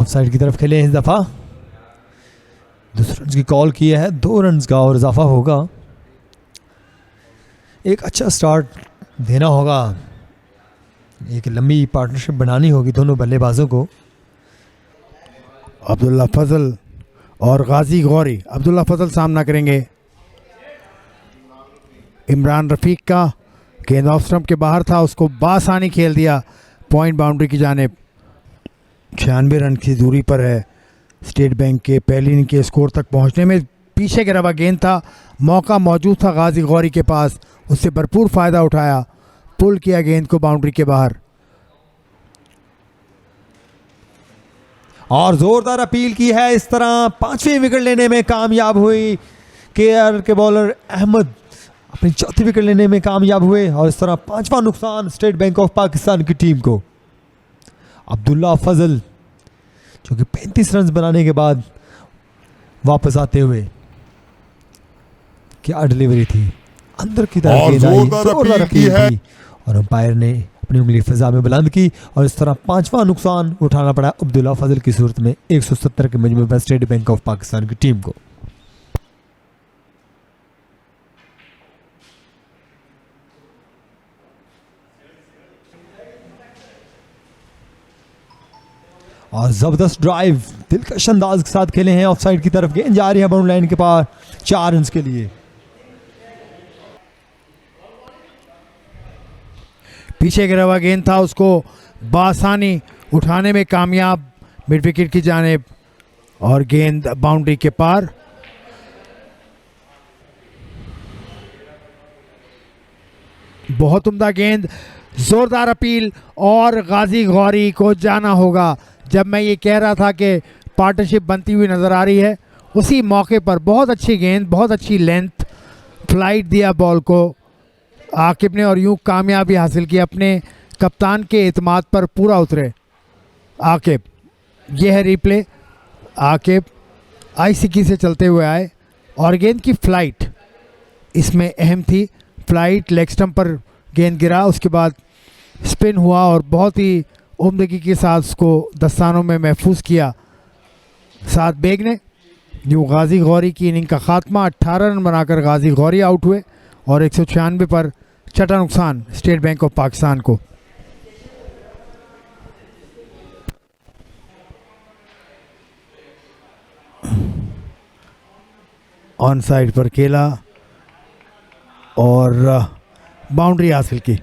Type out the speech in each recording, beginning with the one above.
Of side की तरफ खेले इस दफ़ा। दूसरे रन की कॉल की है, 2 रन का और इजाफा होगा। एक अच्छा स्टार्ट देना होगा, एक लंबी पार्टनरशिप बनानी होगी दोनों बल्लेबाजों को। अब्दुल्ला फजल और गाजी गौरी। अब्दुल्ला फजल सामना करेंगे इमरान रफ़ीक का। गेंद ऑफ स्टंप के बाहर था, उसको बासानी खेल दिया पॉइंट बाउंड्री की जानिब। 96 रन की दूरी पर है स्टेट बैंक के पहली इनिंग के स्कोर तक पहुंचने में। पीछे गिरा हुआ गेंद था, मौका मौजूद था गाजी गौरी के पास, उससे भरपूर फ़ायदा उठाया, पुल किया गेंद को बाउंड्री के बाहर। और जोरदार अपील की है, इस तरह 5वीं विकेट लेने में कामयाब हुई। केआर के बॉलर अहमद अपनी 4थी विकेट लेने में कामयाब हुए और इस तरह 5वां नुकसान स्टेट बैंक ऑफ पाकिस्तान की टीम को। अब्दुल्ला फजल जो कि 35 रन बनाने के बाद वापस आते हुए, क्या डिलीवरी थी, अंदर की तरफ गेंद आई, जोरदार अपील थी और अंपायर ने अपनी उंगली फिजा में बुलंद की और इस तरह 5वां नुकसान उठाना पड़ा अब्दुल्ला फजल की सूरत में 170 के मजमू पर स्टेट बैंक ऑफ पाकिस्तान की टीम को। और जबरदस्त ड्राइव दिलकश अंदाज के साथ खेले हैं, ऑफ साइड की तरफ गेंद जा रही है बाउंड्री लाइन के पार 4 रन के लिए। पीछे गिरा हुआ गेंद था, उसको बासानी उठाने में कामयाब मिड विकेट की जानिब और गेंद बाउंड्री के पार। बहुत उम्दा गेंद, जोरदार अपील और गाजी गौरी को जाना होगा। जब मैं ये कह रहा था कि पार्टनरशिप बनती हुई नज़र आ रही है, उसी मौके पर बहुत अच्छी गेंद, बहुत अच्छी लेंथ, फ्लाइट दिया बॉल को आकिब ने और यूं कामयाबी हासिल की। अपने कप्तान के एतमाद पर पूरा उतरे आकिब। यह है रिप्ले, आकिब आईसीकी से चलते हुए आए और गेंद की फ्लाइट इसमें अहम थी। फ्लाइट लेग स्टंप पर गेंद गिरा, उसके बाद स्पिन हुआ और बहुत ही उम्दगी के साथ उसको दस्तानों में महफूज किया सात बेग ने। यूँ गाजी गौरी की इनिंग का खात्मा, 18 रन बनाकर गाजी गौरी आउट हुए और 196 पर छठा नुकसान स्टेट बैंक ऑफ पाकिस्तान को। ऑन साइड पर खेला और बाउंड्री हासिल की।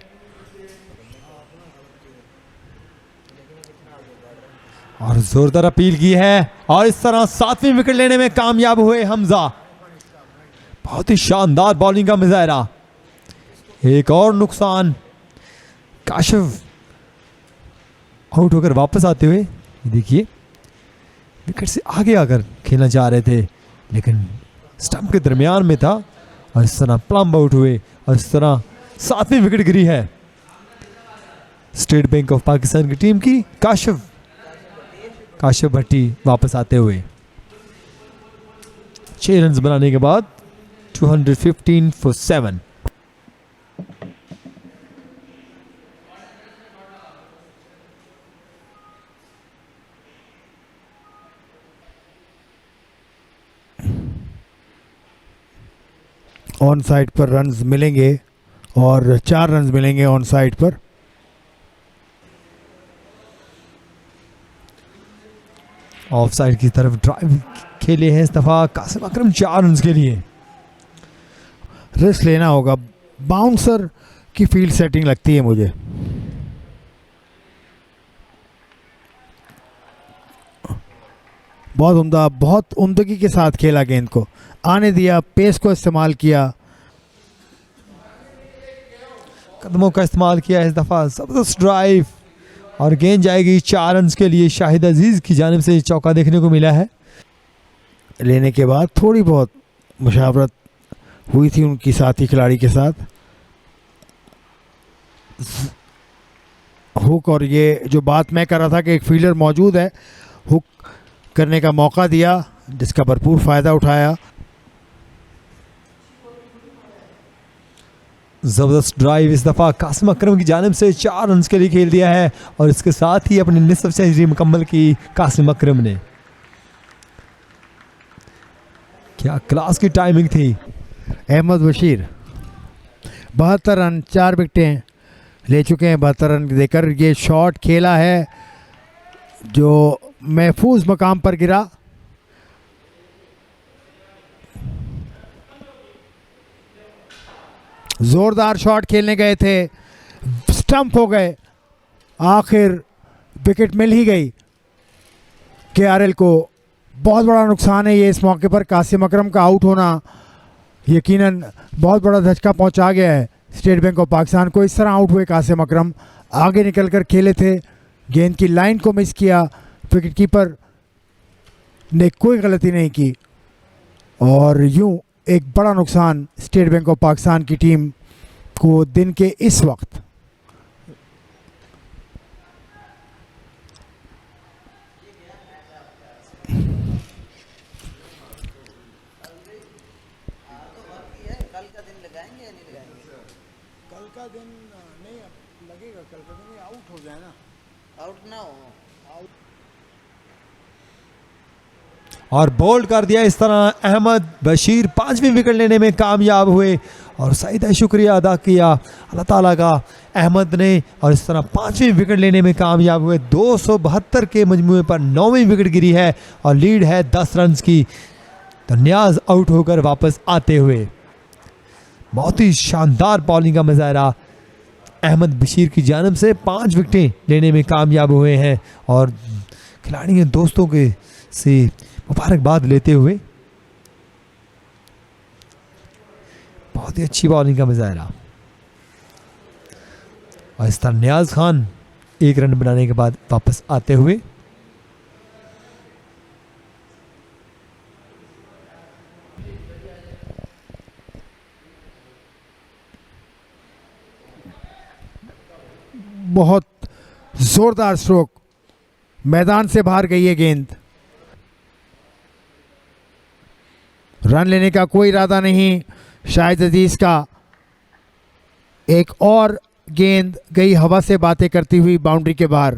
और जोरदार अपील की है और इस तरह 7वीं विकेट लेने में कामयाब हुए हमजा। बहुत ही शानदार बॉलिंग का मुजाहरा। एक और नुकसान, काशिफ आउट होकर वापस आते हुए, देखिए विकेट से आगे आकर खेलना चाह रहे थे लेकिन स्टंप के दरमियान में था और इस तरह प्लम्ब आउट हुए और इस तरह 7वीं विकेट गिरी है स्टेट बैंक ऑफ पाकिस्तान की टीम की। काशिफ भट्टी वापस आते हुए 6 रन बनाने के बाद 215 for 7। ऑन साइड पर रन्स मिलेंगे और 4 रन्स मिलेंगे ऑन साइड पर। ऑफ साइड की तरफ ड्राइव खेले हैं इस दफा कासिम अकरम 4 रन के लिए। रिस्क लेना होगा, बाउंसर की फील्ड सेटिंग लगती है मुझे। बहुत उम्दा, बहुत उम्दगी के साथ खेला, गेंद को आने दिया, पेस को इस्तेमाल किया, कदमों का इस्तेमाल किया इस दफा। जबरदस्त ड्राइव और गेंद जाएगी 4 रन के लिए। शाहिद अजीज की जानिब से चौका देखने को मिला है। लेने के बाद थोड़ी बहुत मुशावरत हुई थी उनकी साथी खिलाड़ी के साथ। हुक, और ये जो बात मैं कर रहा था कि एक फील्डर मौजूद है, हुक करने का मौका दिया जिसका भरपूर फ़ायदा उठाया। जबरदस्त ड्राइव इस दफा कासिम अकरम की जानिब से 4 रन के लिए खेल दिया है और इसके साथ ही अपनी निसफ सेंचुरी मुकम्मल की कासिम अकरम ने। क्या क्लास की टाइमिंग थी। अहमद बशीर 72 रन 4 विकेटें ले चुके हैं। 72 रन देकर ये शॉट खेला है जो महफूज मकाम पर गिरा। जोरदार शॉट खेलने गए थे, स्टंप हो गए, आखिर विकेट मिल ही गई। केआरएल को बहुत बड़ा नुकसान है ये इस मौके पर। कासिम अकरम का आउट होना यकीनन बहुत बड़ा धचका पहुंचा गया है स्टेट बैंक ऑफ पाकिस्तान को। इस तरह आउट हुए कासिम अकरम, आगे निकलकर खेले थे, गेंद की लाइन को मिस किया, विकेट कीपर ने कोई गलती नहीं की और यूं एक बड़ा नुकसान स्टेट बैंक ऑफ पाकिस्तान की टीम को दिन के इस वक्त। कल का दिन नहीं लगेगा, कल का दिन आउट हो जाए ना, आउट ना हो। और बोल्ड कर दिया इस तरह अहमद बशीर 5वीं विकेट लेने में कामयाब हुए और सईद शुक्रिया अदा किया अल्लाह ताला का अहमद ने और इस तरह 5वीं विकेट लेने में कामयाब हुए। 272 के मजमूए पर 9वीं विकेट गिरी है और लीड है 10 रन की। तो न्याज आउट होकर वापस आते हुए बहुत ही शानदार बॉलिंग का मुजाहरा अहमद बशीर की जानिब से 5 विकेटें लेने में कामयाब हुए हैं और खिलाड़ी ने दोस्तों के से मुबारकबाद लेते हुए बहुत ही अच्छी बॉलिंग का मुजाहरा। और इस तरह नियाज खान 1 रन बनाने के बाद वापस आते हुए बहुत जोरदार स्ट्रोक, मैदान से बाहर गई है गेंद। रन लेने का कोई इरादा नहीं शाहिद अजीज का। एक और गेंद गई हवा से बातें करती हुई बाउंड्री के बाहर।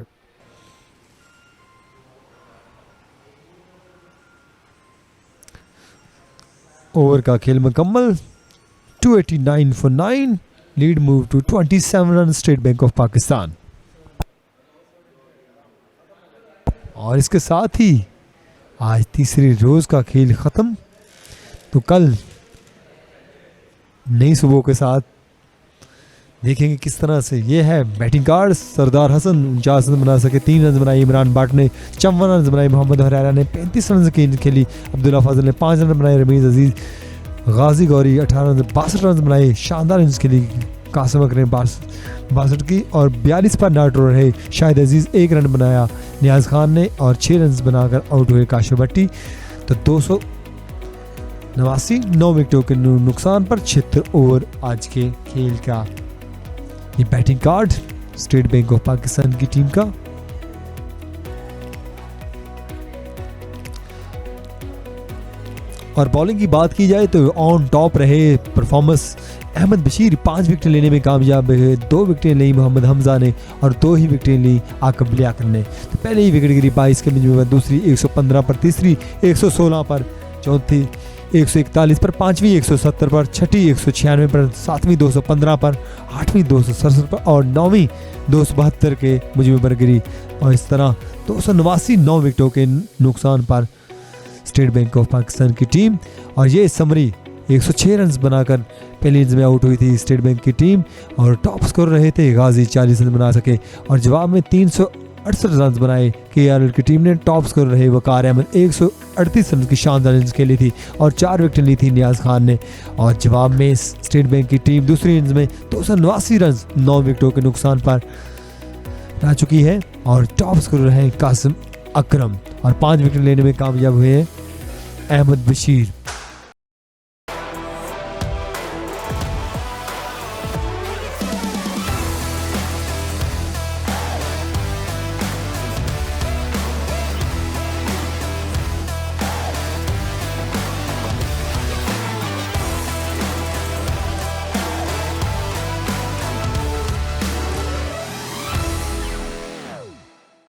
ओवर का खेल मुकम्मल। 289 for 9, lead move to 27 run State Bank of Pakistan. और इसके साथ ही आज तीसरी रोज का खेल खत्म। तो कल नई सुबह के साथ देखेंगे किस तरह से ये है बैटिंग कार्ड। सरदार हसन 49 रन बना सके, 3 रन बनाए इमरान बाट ने, 54 रन बनाए मोहम्मद हरारा ने, 35 रन की खेली अब्दुल्ला फाजल ने, 5 रन बनाए रमीज अजीज, गाजी गौरी 18 रन 62 रन बनाए, शानदार इनिंग्स खेली कासिम अकरम ने 62 की और 42 पर नाट रहे शाहिद अजीज, 1 रन बनाया नियाज खान ने और 6 रन बनाकर आउट हुए काशिफ भट्टी। तो 289 9 विकेटों के नुकसान पर 76 ओवर आज के खेल का ये batting card state Bank of Pakistan की टीम का। और बॉलिंग की बात की जाए तो ऑन टॉप रहे परफॉर्मेंस अहमद बशीर 5 विकेट लेने में कामयाब रहे। 2 विकेटें ली मोहम्मद हमजा ने और 2 ही विकेटें ली आकब लियाकर ने। तो पहले ही विकेट गिरी 22 के मजमूए में, दूसरी 115 पर, तीसरी 116 पर, चौथी 141 पर, पांचवी 170 पर, छठी 196 पर, सातवीं 215 पर, आठवीं 267 पर और नौवीं 272 के मजमूए पर गिरी। और इस तरह 289 9 विकेटों के नुकसान पर स्टेट बैंक ऑफ पाकिस्तान की टीम। और ये समरी 106 रन बनाकर पहली इनिंग्स में आउट हुई थी स्टेट बैंक की टीम और टॉप स्कोर रहे थे गाजी 40 रन बना सके और जवाब में 368 रन बनाए केआरएल की टीम ने। टॉप स्कोर रहे वकार अहमद 138 रन की शानदार इनिंग्स खेली थी और 4 विकेट ली थी नियाज खान ने। और जवाब में स्टेट बैंक की टीम दूसरी इनिंग्स में 289 रन 9 विकेटों के नुकसान पर रह चुकी है और टॉप स्कोर रहे कासिम अकरम और 5 विकेट लेने में कामयाब हुए अहमद बशीर।